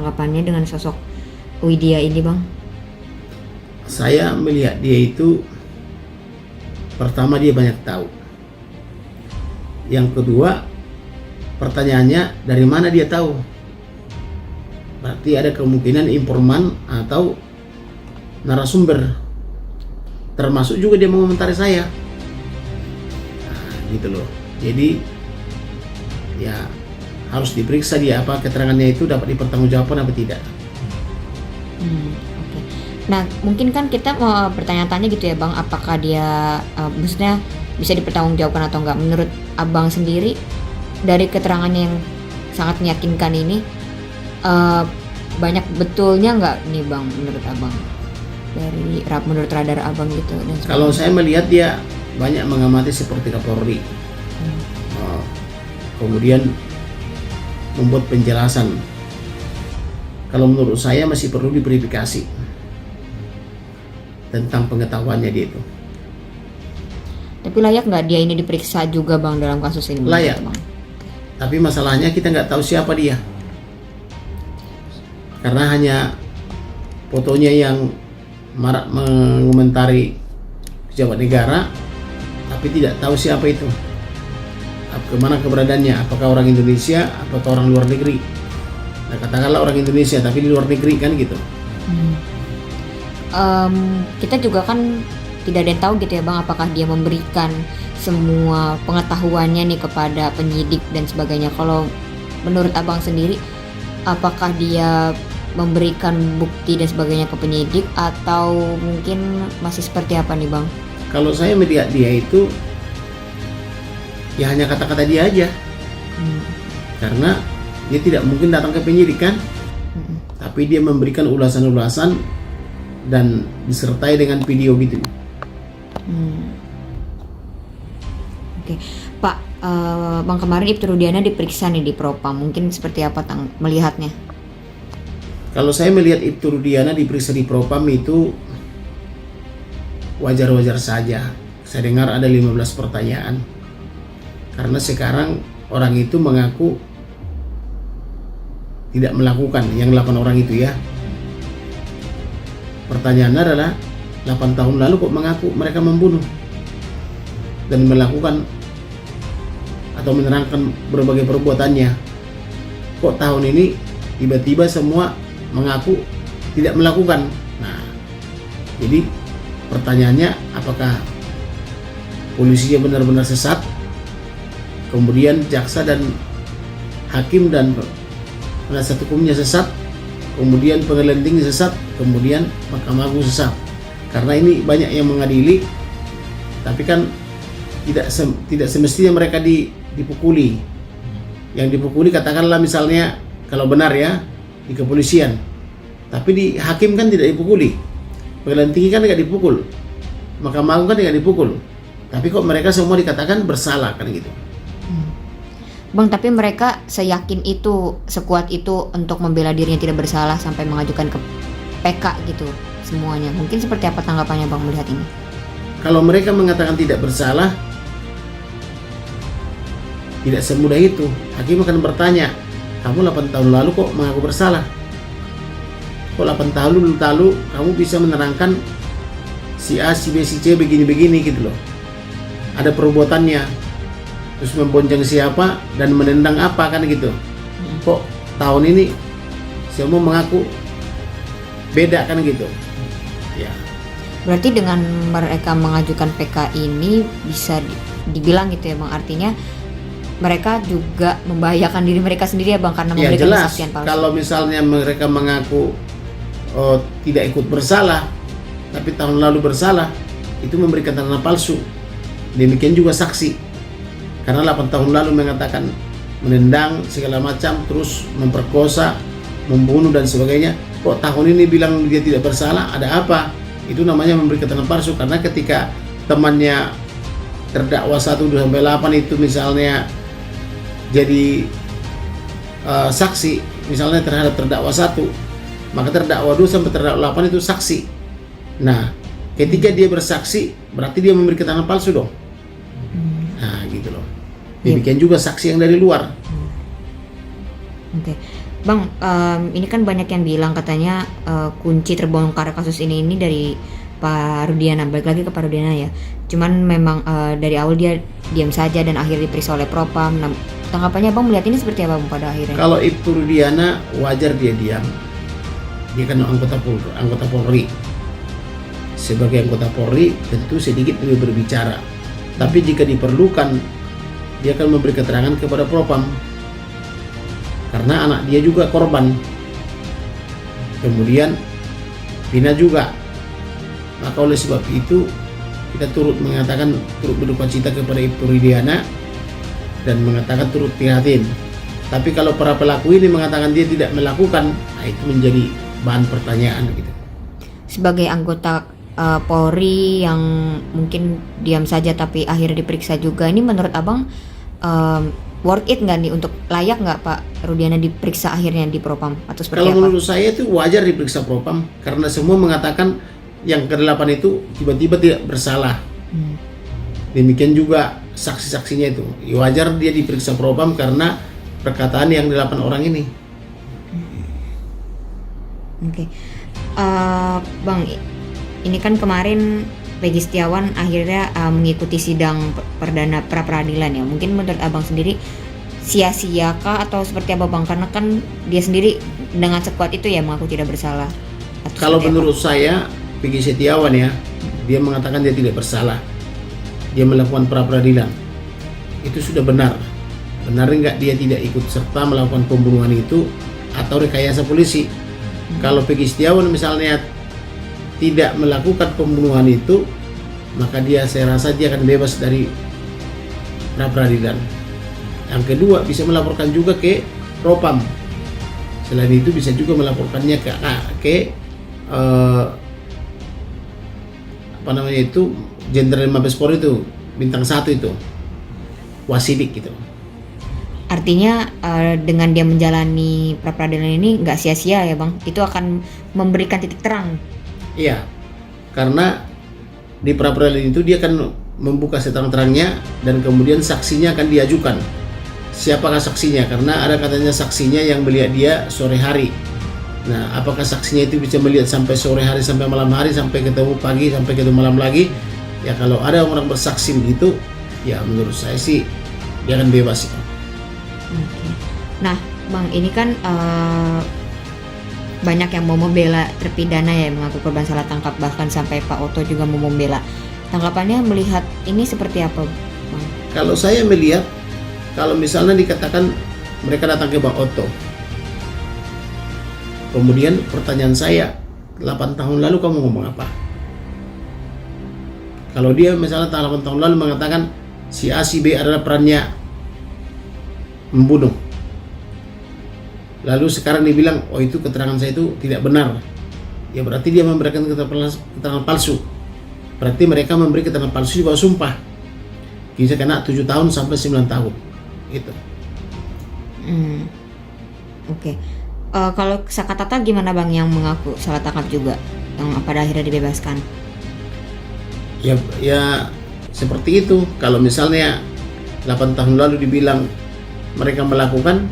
tanggapannya dengan sosok Widya ini Bang? Saya melihat dia itu, pertama dia banyak tahu. Yang kedua, pertanyaannya dari mana dia tahu? Berarti ada kemungkinan informan atau narasumber. Termasuk juga dia mengomentari saya. Nah, gitu loh. Jadi ya harus diperiksa dia, apa keterangannya itu dapat dipertanggungjawabkan apa tidak. Oke. Nah, mungkin kan kita mau bertanya-tanya gitu ya Bang, apakah dia maksudnya bisa dipertanggungjawabkan atau enggak. Menurut Abang sendiri dari keterangannya yang sangat meyakinkan ini, banyak betulnya nggak nih Bang menurut Abang? Menurut radar Abang gitu. Dan kalau saya melihat dia banyak mengamati seperti Kapolri. Kemudian membuat penjelasan. Kalau menurut saya masih perlu diverifikasi tentang pengetahuannya dia itu. Tapi layak nggak dia ini diperiksa juga Bang dalam kasus ini? Layak. Bang? Tapi masalahnya kita nggak tahu siapa dia. Karena hanya fotonya yang marak mengomentari pejabat negara, tapi tidak tahu siapa itu. Kemana keberadaannya, apakah orang Indonesia, apakah orang luar negeri. Nah katakanlah orang Indonesia tapi di luar negeri kan gitu. Kita juga kan tidak ada yang tahu gitu ya Bang, apakah dia memberikan semua pengetahuannya nih kepada penyidik dan sebagainya. Kalau menurut Abang sendiri, apakah dia memberikan bukti dan sebagainya ke penyidik atau mungkin masih seperti apa nih Bang? Kalau saya melihat dia itu ya hanya kata-kata dia aja. Karena dia tidak mungkin datang ke penyidik kan. Tapi dia memberikan ulasan-ulasan dan disertai dengan video gitu. Oke. Pak, Bang kemarin Ibtu Rudiana diperiksa nih di Propam. Mungkin seperti apa melihatnya? Kalau saya melihat Ibtu Rudiana diperiksa di Propam itu wajar-wajar saja. Saya dengar ada 15 pertanyaan. Karena sekarang orang itu mengaku tidak melakukan yang 8 orang itu ya. Pertanyaannya adalah 8 tahun lalu kok mengaku mereka membunuh dan melakukan atau menerangkan berbagai perbuatannya. Kok tahun ini tiba-tiba semua mengaku tidak melakukan. Nah, jadi pertanyaannya apakah polisinya benar-benar sesat? Kemudian jaksa dan hakim dan penasihat hukumnya sesat, kemudian pengadilan tinggi sesat, kemudian Mahkamah Agung sesat. Karena ini banyak yang mengadili, tapi kan tidak semestinya mereka dipukuli. Yang dipukuli katakanlah misalnya kalau benar ya di kepolisian, tapi di hakim kan tidak dipukuli, pengadilan tinggi kan tidak dipukul, Mahkamah Agung kan tidak dipukul, tapi kok mereka semua dikatakan bersalah kan gitu. Bang, tapi mereka seyakin itu, sekuat itu untuk membela dirinya tidak bersalah sampai mengajukan ke PK gitu semuanya. Mungkin seperti apa tanggapannya Bang melihat ini? Kalau mereka mengatakan tidak bersalah, tidak semudah itu. Hakim akan bertanya, kamu 8 tahun lalu kok mengaku bersalah? Kok 8 tahun lalu kamu bisa menerangkan si A, si B, si C begini-begini gitu loh. Ada perbuatannya. Terus membonceng siapa dan menendang apa kan gitu. Kok tahun ini semua mengaku beda kan gitu ya. Berarti dengan mereka mengajukan PK ini bisa dibilang gitu ya Bang, artinya mereka juga membahayakan diri mereka sendiri ya Bang, karena memberikan jelas, kesaksian palsu. kalau misalnya mereka mengaku tidak ikut bersalah tapi tahun lalu bersalah, itu memberikan keterangan palsu. Demikian juga saksi, karena 8 tahun lalu mengatakan menendang segala macam, terus memperkosa, membunuh dan sebagainya. Kok tahun ini bilang dia tidak bersalah? Ada apa? Itu namanya memberi keterangan palsu. Karena ketika temannya terdakwa 1, 2, sampai 8 itu misalnya jadi saksi misalnya terhadap terdakwa 1, maka terdakwa 2 sampai terdakwa 8 itu saksi. Nah, ketika dia bersaksi berarti dia memberi keterangan palsu dong. Nah, gitu loh. Demikian juga saksi yang dari luar. Oke. Bang, ini kan banyak yang bilang katanya kunci terbongkar kasus ini dari Pak Rudiana. Balik lagi ke Pak Rudiana ya. Cuman memang dari awal dia diam saja dan akhirnya diperiksa oleh Propam. Nah, tanggapannya Bang melihat ini seperti apa Bang pada akhirnya? Kalau Ibtu Rudiana wajar dia diam. Dia kan anggota Polri. Sebagai anggota Polri tentu sedikit lebih berbicara. Tapi jika diperlukan dia akan memberi keterangan kepada Propam. Karena anak dia juga korban. Kemudian Vina juga. Maka oleh sebab itu kita turut berduka cita kepada Ibtu Rudiana dan mengatakan turut prihatin. Tapi kalau para pelaku ini mengatakan dia tidak melakukan, nah itu menjadi bahan pertanyaan gitu. Sebagai anggota Polri yang mungkin diam saja tapi akhirnya diperiksa juga, ini menurut Abang worth it nggak nih, untuk layak nggak Pak Rudiana diperiksa akhirnya di Propam atau seperti Kalau apa? menurut saya itu wajar diperiksa Propam karena semua mengatakan yang ke-8 itu tiba-tiba tidak bersalah. Demikian juga saksi-saksinya itu. Wajar dia diperiksa Propam karena perkataan yang 8 orang ini. Oke. Bang, ini kan kemarin Peggy Setiawan akhirnya mengikuti sidang perdana pra peradilan ya. Mungkin menurut Abang sendiri sia-sia kah atau seperti apa Bang? Karena kan dia sendiri dengan sekuat itu ya mengaku tidak bersalah. Atau Kalau seperti menurut saya Peggy Setiawan ya, dia mengatakan dia tidak bersalah. Dia melakukan pra peradilan. Itu sudah benar. Benar enggak dia tidak ikut serta melakukan pembunuhan itu atau rekayasa polisi? Kalau Peggy Setiawan misalnya tidak melakukan pembunuhan itu, maka saya rasa dia akan bebas dari pra peradilan. Yang kedua, bisa melaporkan juga ke Propam. Selain itu bisa juga melaporkannya ke Jenderal Mabes Polri itu, bintang 1 itu, Wasidik gitu. Artinya dengan dia menjalani pra peradilan ini nggak sia-sia ya Bang? Itu akan memberikan titik terang. Iya, karena di pra peradilan itu dia akan membuka seterang-terangnya dan kemudian saksinya akan diajukan. Siapakah saksinya? Karena ada katanya saksinya yang melihat dia sore hari. Nah, apakah saksinya itu bisa melihat sampai sore hari, sampai malam hari, sampai ketemu pagi, sampai ketemu malam lagi? Ya kalau ada orang bersaksi begitu, ya menurut saya sih dia akan bebas. Oke. Nah, Bang, ini kan banyak yang mau membela terpidana ya, mengaku korban salah tangkap, bahkan sampai Pak Oto juga mau membela. Tanggapannya melihat ini seperti apa, Bang? Kalau saya melihat, kalau misalnya dikatakan mereka datang ke Bang Oto, kemudian pertanyaan saya, 8 tahun lalu kamu ngomong apa? Kalau dia misalnya 8 tahun lalu mengatakan si A, si B adalah perannya membunuh, lalu sekarang dia bilang, oh itu keterangan saya itu tidak benar, ya berarti dia memberikan keterangan palsu. Berarti mereka memberi keterangan palsu di bawah sumpah. Bisa kena 7 tahun sampai 9 tahun. Gitu. Oke. Kalau Saka Tata gimana Bang, yang mengaku salah tangkap juga, yang pada akhirnya dibebaskan? Ya seperti itu. Kalau misalnya 8 tahun lalu dibilang mereka melakukan,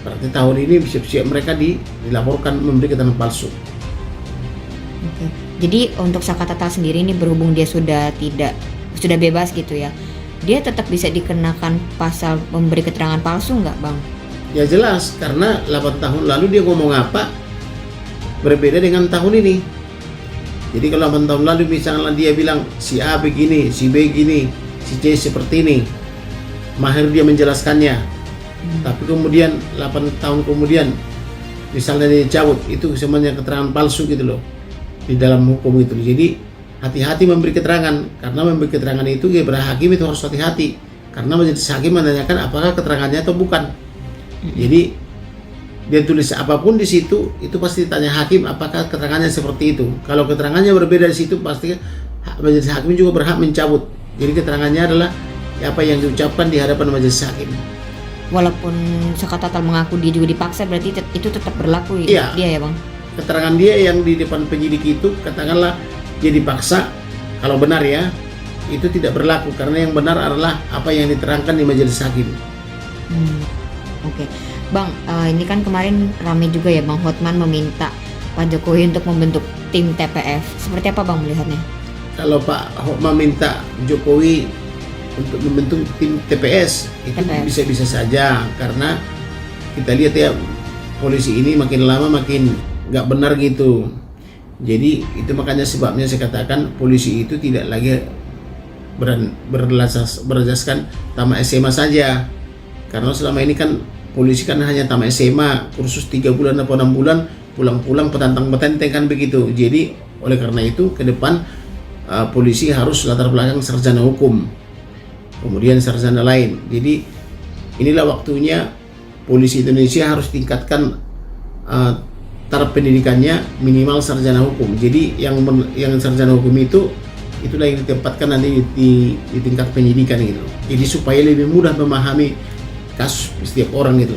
berarti tahun ini siap-siap mereka dilaporkan memberi keterangan palsu. Oke. Jadi untuk Saka Tata sendiri ini, berhubung dia sudah bebas gitu ya, dia tetap bisa dikenakan pasal memberi keterangan palsu nggak Bang? Ya jelas, karena 8 tahun lalu dia ngomong apa berbeda dengan tahun ini. Jadi kalau 8 tahun lalu misalnya dia bilang si A begini, si B gini, si C seperti ini, mahir dia menjelaskannya. Tapi kemudian 8 tahun kemudian misalnya dia cabut, itu semuanya keterangan palsu gitu loh di dalam hukum itu. Jadi hati-hati memberi keterangan, karena memberi keterangan itu para hakim itu harus hati-hati, karena majelis hakim menanyakan apakah keterangannya atau bukan. Jadi dia tulis apapun di situ, itu pasti ditanya hakim apakah keterangannya seperti itu. Kalau keterangannya berbeda di situ, pasti majelis hakim juga berhak mencabut. Jadi keterangannya adalah apa yang diucapkan di hadapan majelis hakim. Walaupun Saka Tata mengaku dia juga dipaksa, berarti itu tetap berlaku Iya. Dia ya Bang? Keterangan dia yang di depan penyidik itu, katakanlah dia dipaksa, kalau benar ya, itu tidak berlaku, karena yang benar adalah apa yang diterangkan di majelis hakim. Oke, Bang, ini kan kemarin ramai juga ya Bang Hotman meminta Pak Jokowi untuk membentuk tim TPF. Seperti apa Bang melihatnya? Kalau Pak Hotman minta Jokowi untuk membentuk tim TPS itu TPS. bisa-bisa saja, karena kita lihat ya polisi ini makin lama makin nggak benar gitu. Jadi itu makanya sebabnya saya katakan polisi itu tidak lagi berasaskan tamat SMA saja, karena selama ini kan polisi kan hanya tamat SMA, kursus 3 bulan atau 6 bulan, pulang-pulang petantang-petenteng kan begitu. Jadi oleh karena itu ke depan polisi harus latar belakang sarjana hukum, kemudian sarjana lain. Jadi inilah waktunya polisi Indonesia harus tingkatkan taraf pendidikannya minimal sarjana hukum. Jadi yang sarjana hukum itulah yang ditempatkan nanti di tingkat penyidikan gitu. Jadi supaya lebih mudah memahami kasus setiap orang gitu.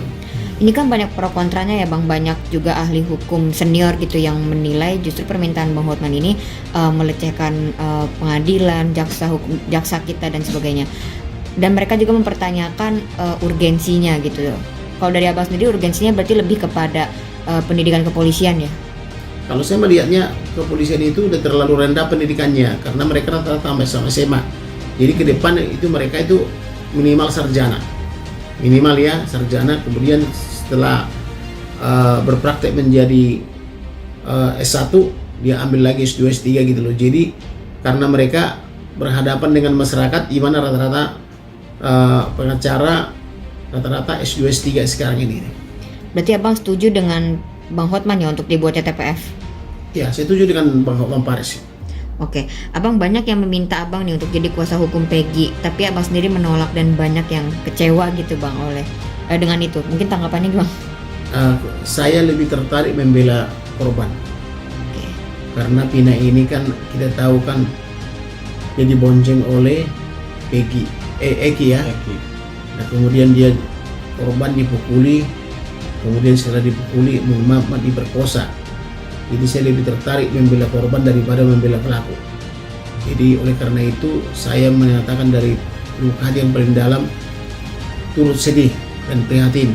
Ini kan banyak pro kontranya ya Bang, banyak juga ahli hukum senior gitu yang menilai justru permintaan Bang Hotman ini melecehkan pengadilan, jaksa kita dan sebagainya. Dan mereka juga mempertanyakan urgensinya gitu. Kalau dari Abang sendiri urgensinya berarti lebih kepada pendidikan kepolisian ya? Kalau saya melihatnya kepolisian itu udah terlalu rendah pendidikannya, karena mereka rata-rata sama SMA. Jadi ke depan itu mereka itu minimal sarjana, minimal ya sarjana. Kemudian setelah berpraktek menjadi S1 dia ambil lagi S2 S3 gitu loh. Jadi karena mereka berhadapan dengan masyarakat di mana rata-rata pengacara rata-rata S2 S3 sekarang ini. Berarti Abang setuju dengan Bang Hotman ya untuk dibuatnya TPF? Ya, saya setuju dengan Bang Paris. Oke, Abang banyak yang meminta Abang nih untuk jadi kuasa hukum Peggy, tapi Abang sendiri menolak dan banyak yang kecewa gitu Bang oleh dengan itu. Mungkin tanggapannya gimana? Saya lebih tertarik membela korban. Oke. Karena Pina ini kan kita tahu kan dia dibonceng oleh Peggy, Eki ya. Nah kemudian dia korban dipukuli, kemudian setelah dipukuli Muhammad diperkosa. Jadi saya lebih tertarik membela korban daripada membela pelaku. Jadi oleh karena itu saya menyatakan dari lubuk hati yang paling dalam turut sedih dan prihatin,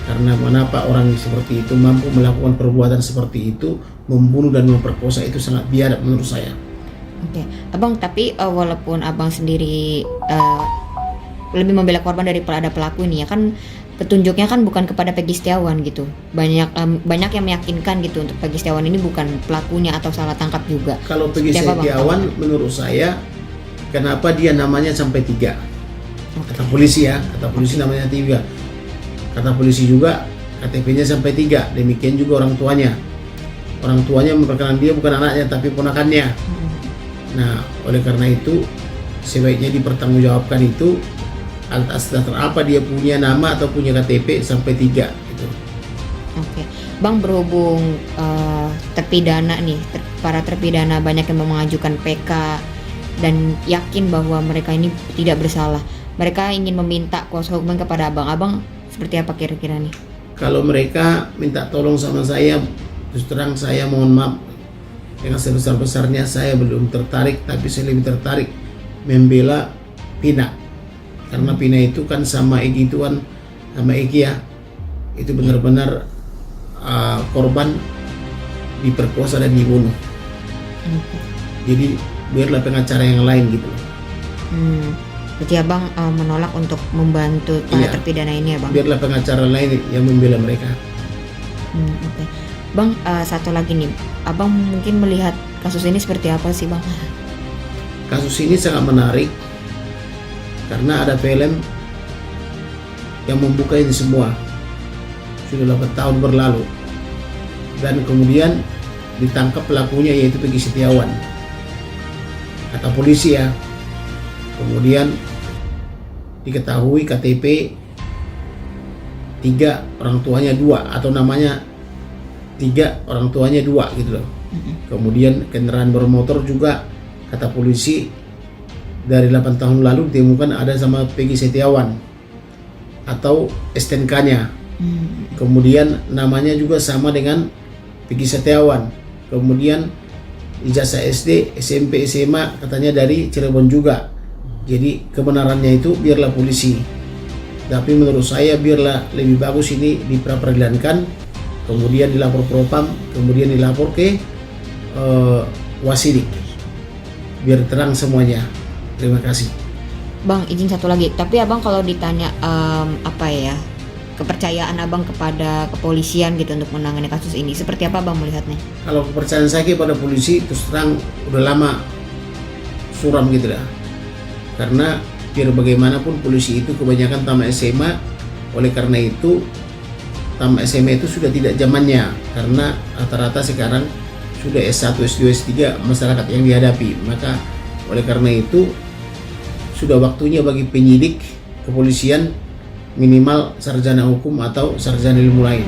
karena mengapa orang seperti itu mampu melakukan perbuatan seperti itu, membunuh dan memperkosa, itu sangat biadab menurut saya. Oke, Abang, tapi walaupun Abang sendiri lebih membela korban daripada pelaku ini ya kan, petunjuknya kan bukan kepada Peggy Setiawan gitu. Banyak yang meyakinkan gitu untuk Peggy Setiawan ini bukan pelakunya atau salah tangkap juga. Kalau Peggy Setiawan menurut saya kenapa dia namanya sampai 3? Kata polisi ya, kata polisi namanya 3. Kata polisi juga KTP-nya sampai 3. Demikian juga orang tuanya. Orang tuanya memperkenalkan dia bukan anaknya tapi ponakannya. Nah, oleh karena itu sebaiknya dipertanggungjawabkan itu atas dasar apa dia punya nama atau punya KTP sampai 3 gitu. Oke, Bang, berhubung terpidana nih, para terpidana banyak yang mengajukan PK dan yakin bahwa mereka ini tidak bersalah. Mereka ingin meminta kuasa hukum kepada Abang seperti apa kira-kira nih? Kalau mereka minta tolong sama saya, terus terang saya mohon maaf dengan sebesar-besarnya saya belum tertarik, tapi saya lebih tertarik membela Pina. Karena Pina itu kan sama Eki itu kan, sama Eki ya, itu benar-benar korban diperkosa dan dibunuh. Jadi biarlah pengacara yang lain gitu. Berarti Abang menolak untuk membantu para terpidana ini ya Bang? Biarlah pengacara lain yang membela mereka. Oke. Bang, satu lagi nih, Abang mungkin melihat kasus ini seperti apa sih Bang? Kasus ini sangat menarik karena ada film yang membuka ini semua. Sudah 8 tahun berlalu dan kemudian ditangkap pelakunya yaitu Peggy Setiawan, kata polisi ya. Kemudian diketahui KTP 3, orang tuanya 2, atau namanya 3, orang tuanya 2 gitu loh. Kemudian kendaraan bermotor juga kata polisi dari 8 tahun lalu ditemukan ada sama Peggy Setiawan atau STNK-nya. Kemudian namanya juga sama dengan Peggy Setiawan. Kemudian ijazah SD, SMP, SMA katanya dari Cirebon juga. Jadi kebenarannya itu biarlah polisi Tapi menurut saya biarlah lebih bagus ini diperadilankan, kemudian dilapor propam, kemudian dilapor ke wasidik, biar terang semuanya. Terima kasih. Bang, izin satu lagi. Tapi abang kalau ditanya kepercayaan abang kepada kepolisian gitu untuk menangani kasus ini, seperti apa abang melihatnya? Kalau kepercayaan saya kepada polisi terus terang udah lama suram gitu dah. Karena biar bagaimanapun polisi itu kebanyakan tamat SMA, oleh karena itu tamat SMA itu sudah tidak zamannya, karena rata-rata sekarang sudah S1, S2, S3 masyarakat yang dihadapi. Maka oleh karena itu sudah waktunya bagi penyidik kepolisian minimal sarjana hukum atau sarjana ilmu lain.